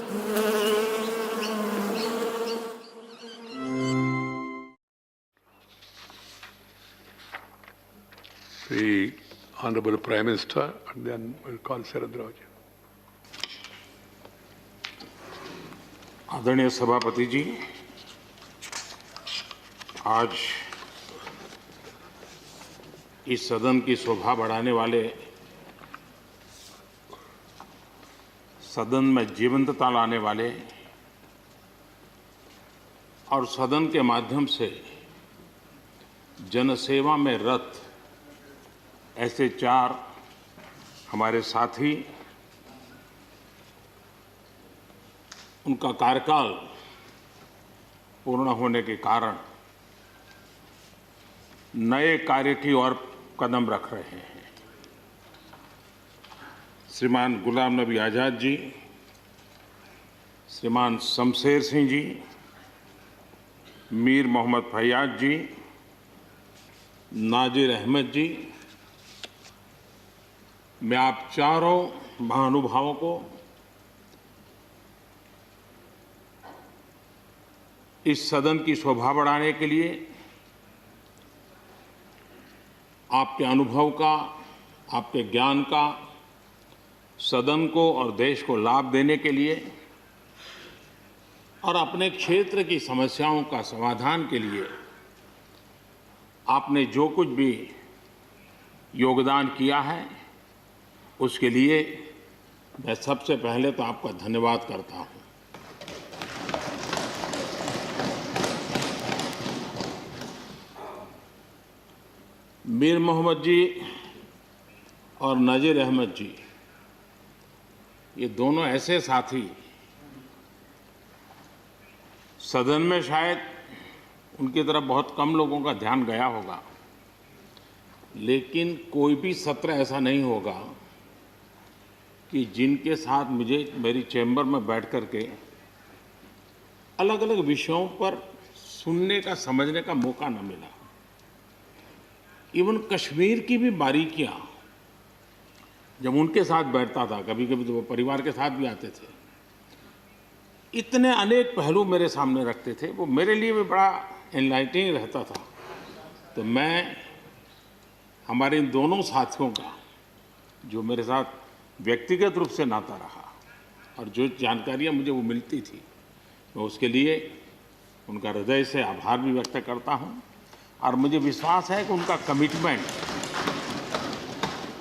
The Honorable Prime Minister, and then we'll call Sharad Rao ji. आदरणीय सभापति जी, आज इस सदन की शोभा बढ़ाने वाले, सदन में जीवंतता लाने वाले और सदन के माध्यम से जनसेवा में रत ऐसे चार हमारे साथी, उनका कार्यकाल पूर्ण होने के कारण नए कार्य की ओर कदम रख रहे हैं। श्रीमान गुलाम नबी आज़ाद जी, श्रीमान शमशेर सिंह जी, मीर मोहम्मद फैयाज जी, नाजिर अहमद जी, मैं आप चारों महानुभावों को इस सदन की शोभा बढ़ाने के लिए, आपके अनुभव का, आपके ज्ञान का सदन को और देश को लाभ देने के लिए और अपने क्षेत्र की समस्याओं का समाधान के लिए आपने जो कुछ भी योगदान किया है, उसके लिए मैं सबसे पहले तो आपका धन्यवाद करता हूं। मीर मोहम्मद जी और नाजिर अहमद जी, ये दोनों ऐसे साथी, सदन में शायद उनकी तरफ बहुत कम लोगों का ध्यान गया होगा, लेकिन कोई भी सत्र ऐसा नहीं होगा कि जिनके साथ मुझे मेरी चैम्बर में बैठ कर के अलग अलग विषयों पर सुनने का, समझने का मौका न मिला। इवन कश्मीर की भी बारीकियां जब उनके साथ बैठता था, कभी कभी तो वो परिवार के साथ भी आते थे, इतने अनेक पहलू मेरे सामने रखते थे, वो मेरे लिए भी बड़ा एनलाइटनिंग रहता था। तो मैं हमारे इन दोनों साथियों का, जो मेरे साथ व्यक्तिगत रूप से नाता रहा और जो जानकारियां मुझे वो मिलती थी, मैं उसके लिए उनका हृदय से आभार भी व्यक्त करता हूं। और मुझे विश्वास है कि उनका कमिटमेंट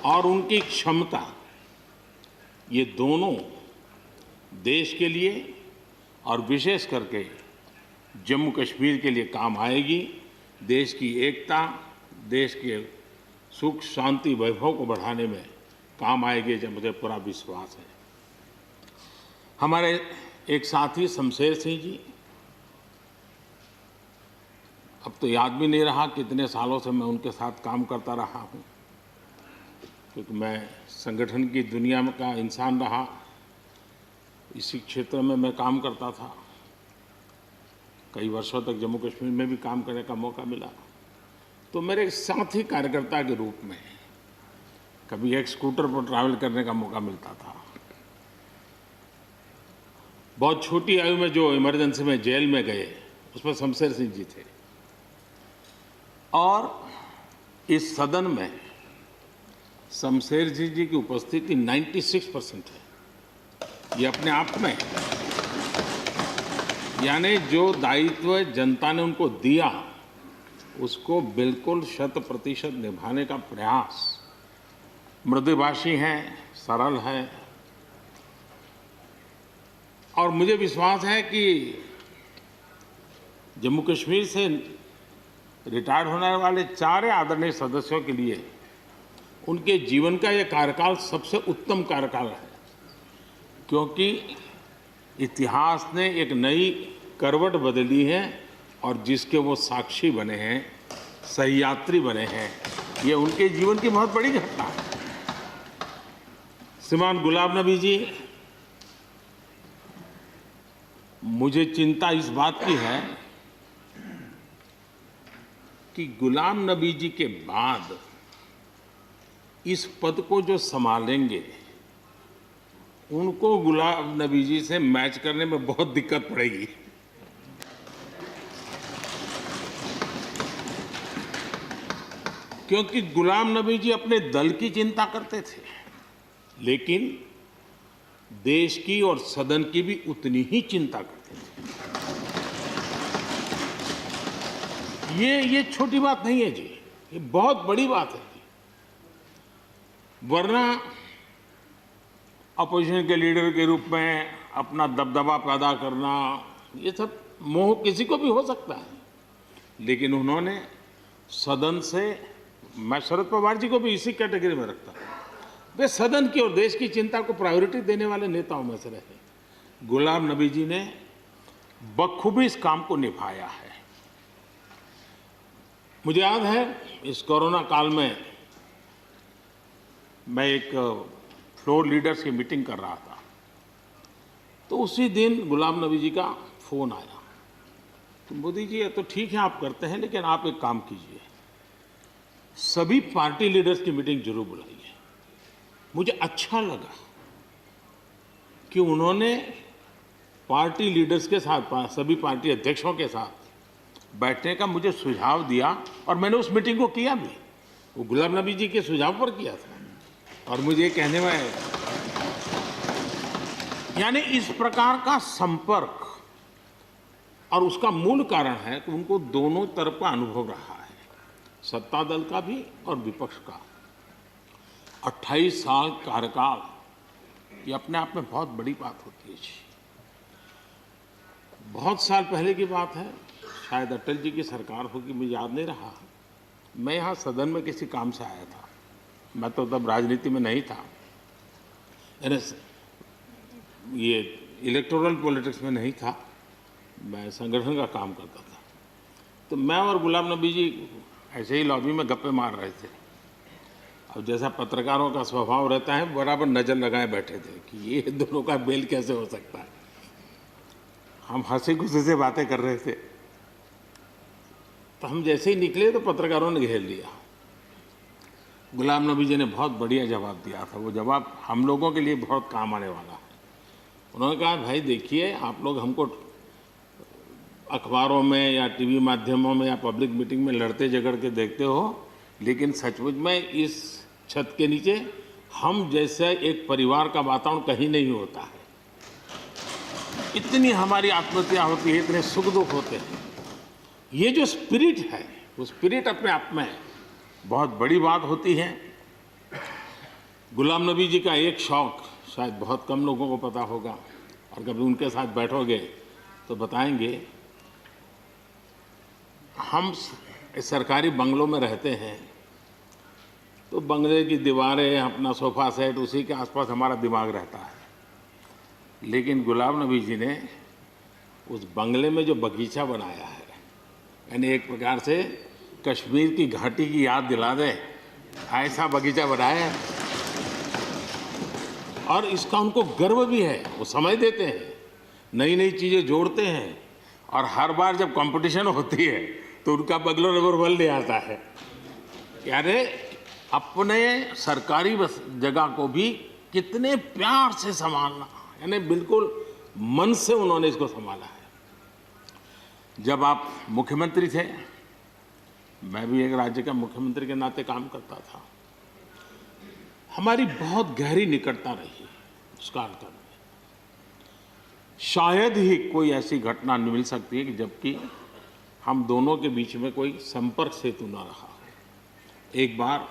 और उनकी क्षमता, ये दोनों देश के लिए और विशेष करके जम्मू कश्मीर के लिए काम आएगी। देश की एकता, देश के सुख शांति वैभव को बढ़ाने में काम आएगी, जब मुझे पूरा विश्वास है। हमारे एक साथी शमशेर सिंह जी, अब तो याद भी नहीं रहा कितने सालों से मैं उनके साथ काम करता रहा हूं, क्योंकि मैं संगठन की दुनिया में का इंसान रहा, इसी क्षेत्र में मैं काम करता था। कई वर्षों तक जम्मू कश्मीर में भी काम करने का मौका मिला। तो मेरे साथी कार्यकर्ता के रूप में कभी एक स्कूटर पर ट्रैवल करने का मौका मिलता था। बहुत छोटी आयु में जो इमरजेंसी में जेल में गए, उसमें शमशेर सिंह जी थे। और इस सदन में शमशेर सिंह जी की उपस्थिति 96% है। ये अपने आप में, यानी जो दायित्व जनता ने उनको दिया, उसको बिल्कुल 100% निभाने का प्रयास। मृदुभाषी हैं, सरल हैं, और मुझे विश्वास है कि जम्मू कश्मीर से रिटायर होने वाले चारे आदरणीय सदस्यों के लिए उनके जीवन का यह कार्यकाल सबसे उत्तम कार्यकाल है, क्योंकि इतिहास ने एक नई करवट बदली है और जिसके वो साक्षी बने हैं, सहयात्री बने हैं। ये उनके जीवन की बहुत बड़ी घटना है। श्रीमान गुलाम नबी जी, मुझे चिंता इस बात की है कि गुलाम नबी जी के बाद इस पद को जो संभालेंगे उनको गुलाम नबी जी से मैच करने में बहुत दिक्कत पड़ेगी। क्योंकि गुलाम नबी जी अपने दल की चिंता करते थे, लेकिन देश की और सदन की भी उतनी ही चिंता करते थे। ये छोटी बात नहीं है जी, ये बहुत बड़ी बात है जी। वरना अपोजिशन के लीडर के रूप में अपना दबदबा पैदा करना, ये सब मोह किसी को भी हो सकता है, लेकिन उन्होंने सदन से, मैं शरद पवार जी को भी इसी कैटेगरी में रखता हूं, वे सदन की और देश की चिंता को प्रायोरिटी देने वाले नेताओं में से रहे। गुलाम नबी जी ने बखूबी इस काम को निभाया है। मुझे याद है इस कोरोना काल में मैं एक फ्लोर लीडर्स की मीटिंग कर रहा था, तो उसी दिन गुलाम नबी जी का फोन आया, तो मोदी जी ये तो ठीक है आप करते हैं, लेकिन आप एक काम कीजिए, सभी पार्टी लीडर्स की मीटिंग जरूर बुलाइए। मुझे अच्छा लगा कि उन्होंने पार्टी लीडर्स के साथ, सभी पार्टी अध्यक्षों के साथ बैठने का मुझे सुझाव दिया, और मैंने उस मीटिंग को किया भी, वो गुलाम नबी जी के सुझाव पर किया था। और मुझे कहने में, यानी इस प्रकार का संपर्क, और उसका मूल कारण है कि उनको दोनों तरफ का अनुभव रहा है, सत्ता दल का भी और विपक्ष का। 28 साल कार्यकाल, ये अपने आप में बहुत बड़ी बात होती है जी। बहुत साल पहले की बात है, शायद अटल जी की सरकार होगी, मुझे याद नहीं रहा। मैं यहाँ सदन में किसी काम से आया था, मैं तो तब राजनीति में नहीं था, ये इलेक्टोरल पॉलिटिक्स में नहीं था, मैं संगठन का काम करता था। तो मैं और गुलाम नबी जी ऐसे ही लॉबी में गप्पे मार रहे थे। अब जैसा पत्रकारों का स्वभाव रहता है, बराबर नज़र लगाए बैठे थे कि ये दोनों का मेल कैसे हो सकता है। हम हंसी खुशी से बातें कर रहे थे, तो हम जैसे ही निकले तो पत्रकारों ने घेर लिया। गुलाम नबी जी ने बहुत बढ़िया जवाब दिया था, वो जवाब हम लोगों के लिए बहुत काम आने वाला है। उन्होंने कहा, भाई देखिए, आप लोग हमको अखबारों में या टीवी माध्यमों में या पब्लिक मीटिंग में लड़ते झगड़ के देखते हो, लेकिन सचमुच में इस छत के नीचे हम जैसे एक परिवार का वातावरण कहीं नहीं होता है। इतनी हमारी आत्महत्या होती है, इतने सुख दुख होते हैं। ये जो स्पिरिट है, वो स्पिरिट अपने आप में बहुत बड़ी बात होती है। गुलाम नबी जी का एक शौक शायद बहुत कम लोगों को पता होगा, और कभी उनके साथ बैठोगे तो बताएंगे। हम सरकारी बंगलों में रहते हैं, तो बंगले की दीवारें, अपना सोफा सेट, उसी के आसपास हमारा दिमाग रहता है। लेकिन गुलाम नबी जी ने उस बंगले में जो बगीचा बनाया है, यानी एक प्रकार से कश्मीर की घाटी की याद दिला दे, ऐसा बगीचा बनाया है। और इसका उनको गर्व भी है, वो समय देते हैं, नई नई चीज़ें जोड़ते हैं, और हर बार जब कंपटीशन होती है तो उनका बंगलो नंबर 1 ले आता है। यानी अपने सरकारी जगह को भी कितने प्यार से संभालना, यानी बिल्कुल मन से उन्होंने इसको संभाला है। जब आप मुख्यमंत्री थे, मैं भी एक राज्य का मुख्यमंत्री के नाते काम करता था, हमारी बहुत गहरी निकटता रही उस कालखंड में। शायद ही कोई ऐसी घटना मिल सकती है कि जबकि हम दोनों के बीच में कोई संपर्क सेतु न रहा हो। एक बार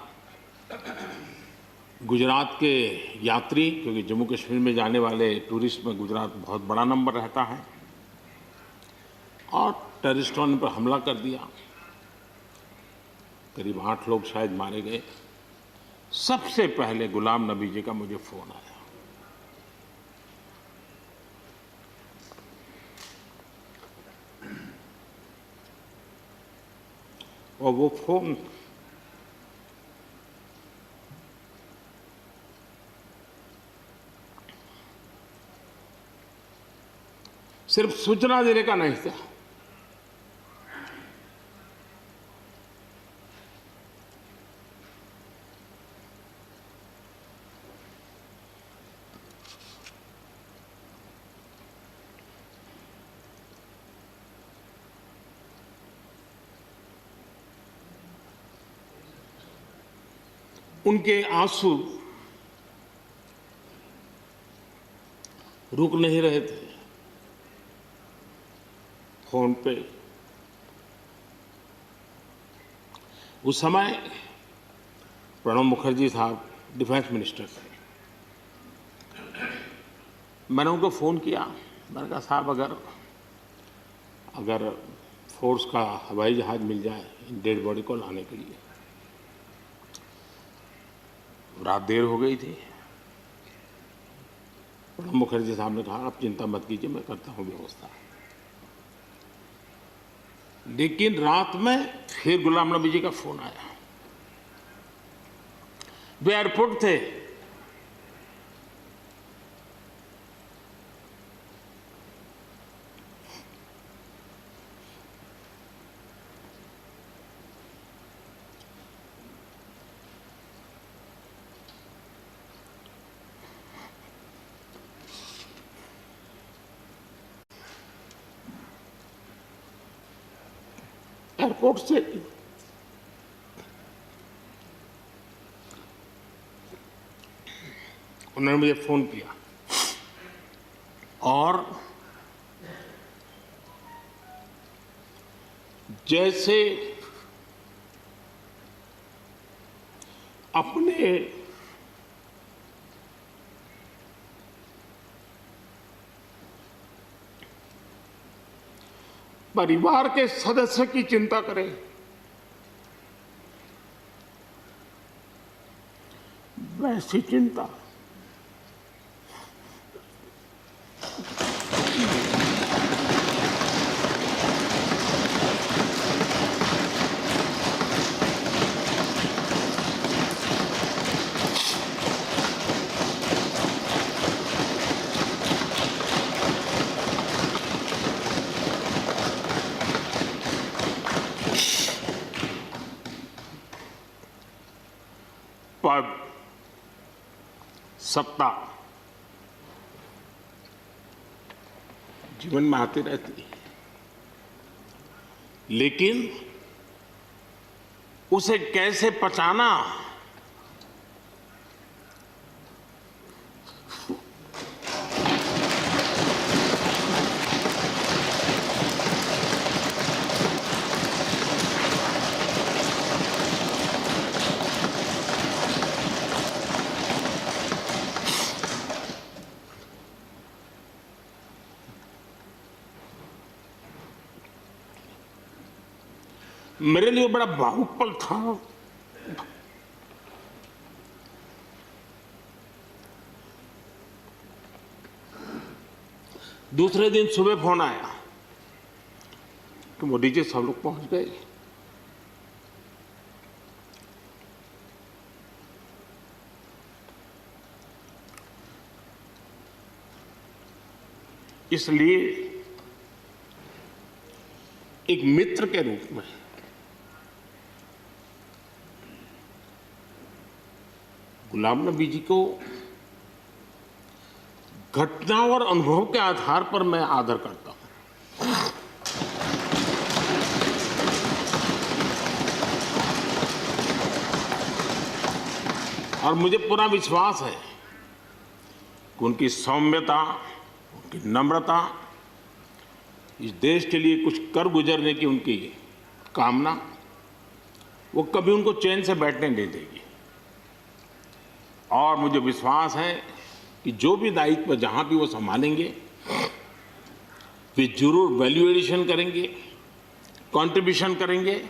गुजरात के यात्री, क्योंकि जम्मू कश्मीर में जाने वाले टूरिस्ट में गुजरात बहुत बड़ा नंबर रहता है, और टेररिस्टों ने पर हमला कर दिया, करीब 8 लोग शायद मारे गए। सबसे पहले गुलाम नबी जी का मुझे फोन आया। और वो फोन सिर्फ सूचना देने का नहीं था, उनके आंसू रुक नहीं रहे थे। फोन पे उस समय प्रणब मुखर्जी साहब डिफेंस मिनिस्टर थे। मैंने उनको फ़ोन किया, मैंने कहा साहब अगर फोर्स का हवाई जहाज़ मिल जाए डेड बॉडी को लाने के लिए। रात देर हो गई थी। प्रणब मुखर्जी साहब ने कहा आप चिंता मत कीजिए, मैं करता हूँ व्यवस्था। लेकिन रात में फिर गुलाम नबी जी का फोन आया। वे एयरपोर्ट थे। एयरपोर्ट से उन्होंने मुझे फोन किया और जैसे अपने परिवार के सदस्य की चिंता करें, वैसी चिंता पद, सत्ता जीवन में आती रहती है, लेकिन उसे कैसे पचाना, मेरे लिए बड़ा भावुक पल था। दूसरे दिन सुबह फोन आया कि मोदी जी सब लोग पहुंच गए। इसलिए एक मित्र के रूप में गुलाम नबी जी को घटना और अनुभव के आधार पर मैं आदर करता हूं। और मुझे पूरा विश्वास है कि उनकी सौम्यता, उनकी नम्रता, इस देश के लिए कुछ कर गुजरने की उनकी कामना, वो कभी उनको चैन से बैठने नहीं देगी। और मुझे विश्वास है कि जो भी दायित्व जहां भी वो संभालेंगे, वे जरूर वैल्यू एडिशन करेंगे, कंट्रीब्यूशन करेंगे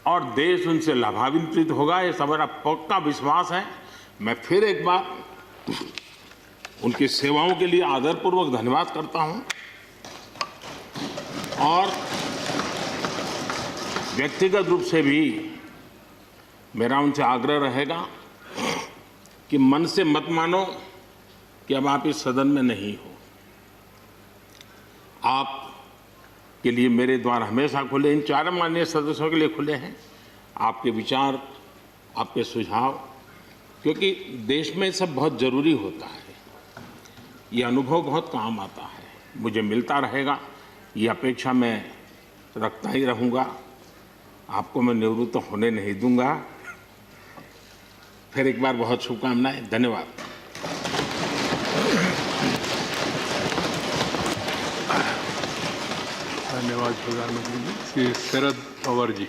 और देश उनसे लाभान्वित होगा। ये सब मेरा पक्का विश्वास है। मैं फिर एक बार उनकी सेवाओं के लिए आदरपूर्वक धन्यवाद करता हूं और व्यक्तिगत रूप से भी मेरा उनसे आग्रह रहेगा कि मन से मत मानो कि अब आप इस सदन में नहीं हो। आप के लिए मेरे द्वार हमेशा खुले, इन चारों माननीय सदस्यों के लिए खुले हैं। आपके विचार, आपके सुझाव, क्योंकि देश में सब बहुत जरूरी होता है। ये अनुभव बहुत काम आता है, मुझे मिलता रहेगा, ये अपेक्षा मैं रखता ही रहूँगा। आपको मैं निवृत्त होने नहीं दूंगा। फिर एक बार बहुत शुभकामनाएं, धन्यवाद। धन्यवाद प्रधानमंत्री जी। श्री शरद पवार जी।